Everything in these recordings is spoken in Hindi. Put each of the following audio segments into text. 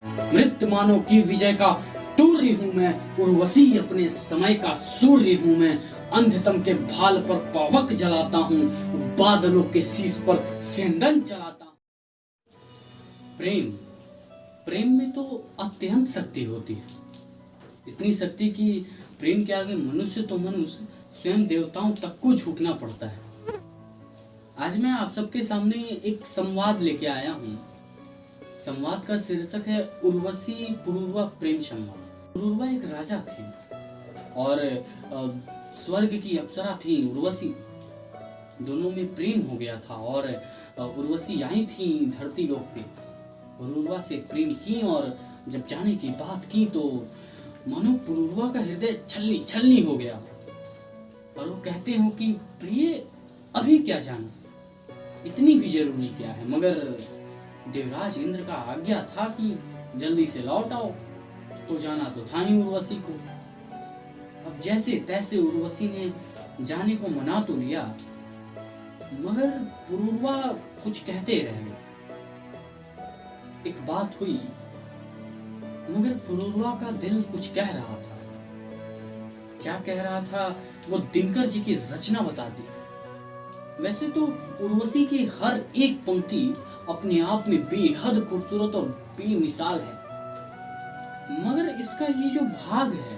मृत मानो की विजय का तूर्य हूँ मैं, उर्वशी अपने समय का सूर्य हूँ मैं। अंधतम के भाल पर पावक जलाता हूँ, बादलों के शीश पर सेंधन चलाता हूँ। प्रेम प्रेम में तो अत्यंत शक्ति होती है, इतनी शक्ति कि प्रेम के आगे मनुष्य तो मनुष्य, स्वयं देवताओं तक को झुकना पड़ता है। आज मैं आप सबके सामने एक संवाद लेके आया हूँ। संवाद का शीर्षक है उर्वशी पुरूरवा प्रेम संवाद। पुरूरवा एक राजा थे और स्वर्ग की अप्सरा थी उर्वशी। दोनों में प्रेम हो गया था और उर्वशी आई थी धरती लोक पे। पुरूरवा से प्रेम की और जब जाने की बात की तो मानो पुरूरवा का हृदय छलनी छलनी हो गया। पर वो कहते हो कि प्रिय अभी क्या जाना, इतनी भी जरूरी क्या है। मगर देवराज इंद्र का आज्ञा था कि जल्दी से लौट आओ, तो जाना तो था ही उर्वशी को। अब जैसे तैसे उर्वशी ने जाने को मना तो लिया, मगर पुरूरवा कुछ कहते रहे। एक बात हुई, मगर पुरूरवा का दिल कुछ कह रहा था। क्या कह रहा था वो दिनकर जी की रचना बता दी। वैसे तो उर्वशी की हर एक पंक्ति अपने आप में बेहद खूबसूरत और बेमिसाल है, मगर इसका ये जो भाग है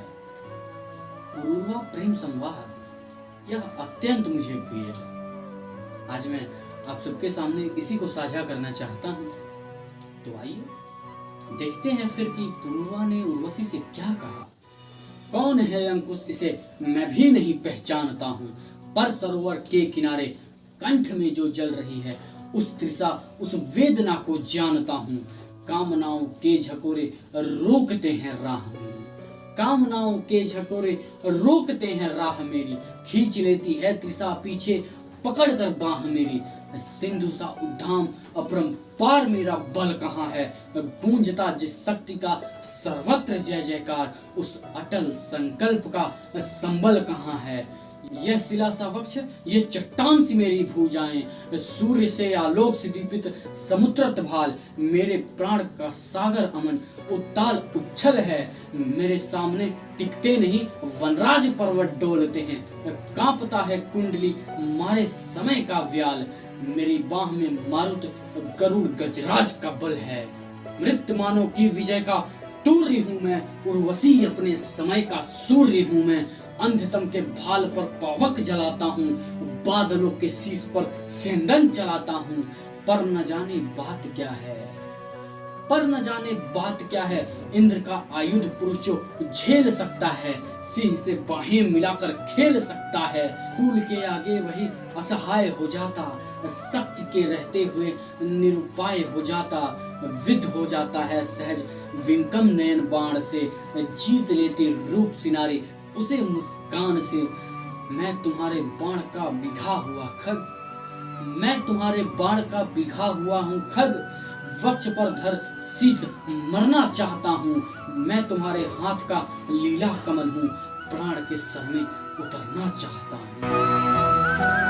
पुरूरवा प्रेम संवाद, यह अत्यंत मुझे प्रिय है। आज मैं आप सबके सामने इसी को साझा करना चाहता हूँ। तो आइए देखते हैं फिर कि पुरूरवा ने उर्वशी से क्या कहा। कौन है अंकुश, इसे मैं भी नहीं पहचानता हूँ, पर सरोवर के किनारे कंठ में जो जल रही है उस तृषा उस वेदना को जानता हूँ। कामनाओं के झकोरे रोकते हैं राह मेरी, कामनाओं के झकोरे रोकते हैं राह मेरी। खींच लेती है तृषा पीछे पकड़ कर बाह मेरी। सिंधु सा उद्धाम अपरंपार मेरा बल कहाँ है। गूंजता जिस शक्ति का सर्वत्र जय जयकार, उस अटल संकल्प का संबल कहाँ है। यह शिला सा वक्ष, ये चट्टान सी मेरी भुजाएं, सूर्य से आलोक से दीपित समुद्र भाल, मेरे प्राण का सागर अमन उत्ताल उच्छल है। मेरे सामने टिकते नहीं वनराज पर्वत डोलते हैं, कांपता है कुंडली मारे समय का व्याल। मेरी बाह में मारुत गरुड़ गजराज का बल है। मृत मानो की विजय का तूर्य हूँ मैं, उर्वशी अपने समय का सूर्य हूँ मैं। अंधतम के भाल पर पावक जलाता हूँ, बादलों के शीश पर सेंधन चलाता हूँ। पर न जाने बात क्या है, पर न जाने बात क्या है। इंद्र का आयुध पुरुष जो झेल सकता है, सिंह से बाहें मिलाकर खेल सकता है। फूल के आगे वही असहाय हो जाता, शक्ति के रहते हुए निरुपाय हो जाता। विध हो जाता है सहज विंकम नयन बाण से, जीत लेते रूप सिनारे उसे मुस्कान से। मैं तुम्हारे बाण का बिघा हुआ खग, मैं तुम्हारे बाण का बिघा हुआ हूँ खग। वक्ष पर धर शीश मरना चाहता हूँ, मैं तुम्हारे हाथ का लीला कमल हूँ, प्राण के सर में उतरना चाहता हूँ।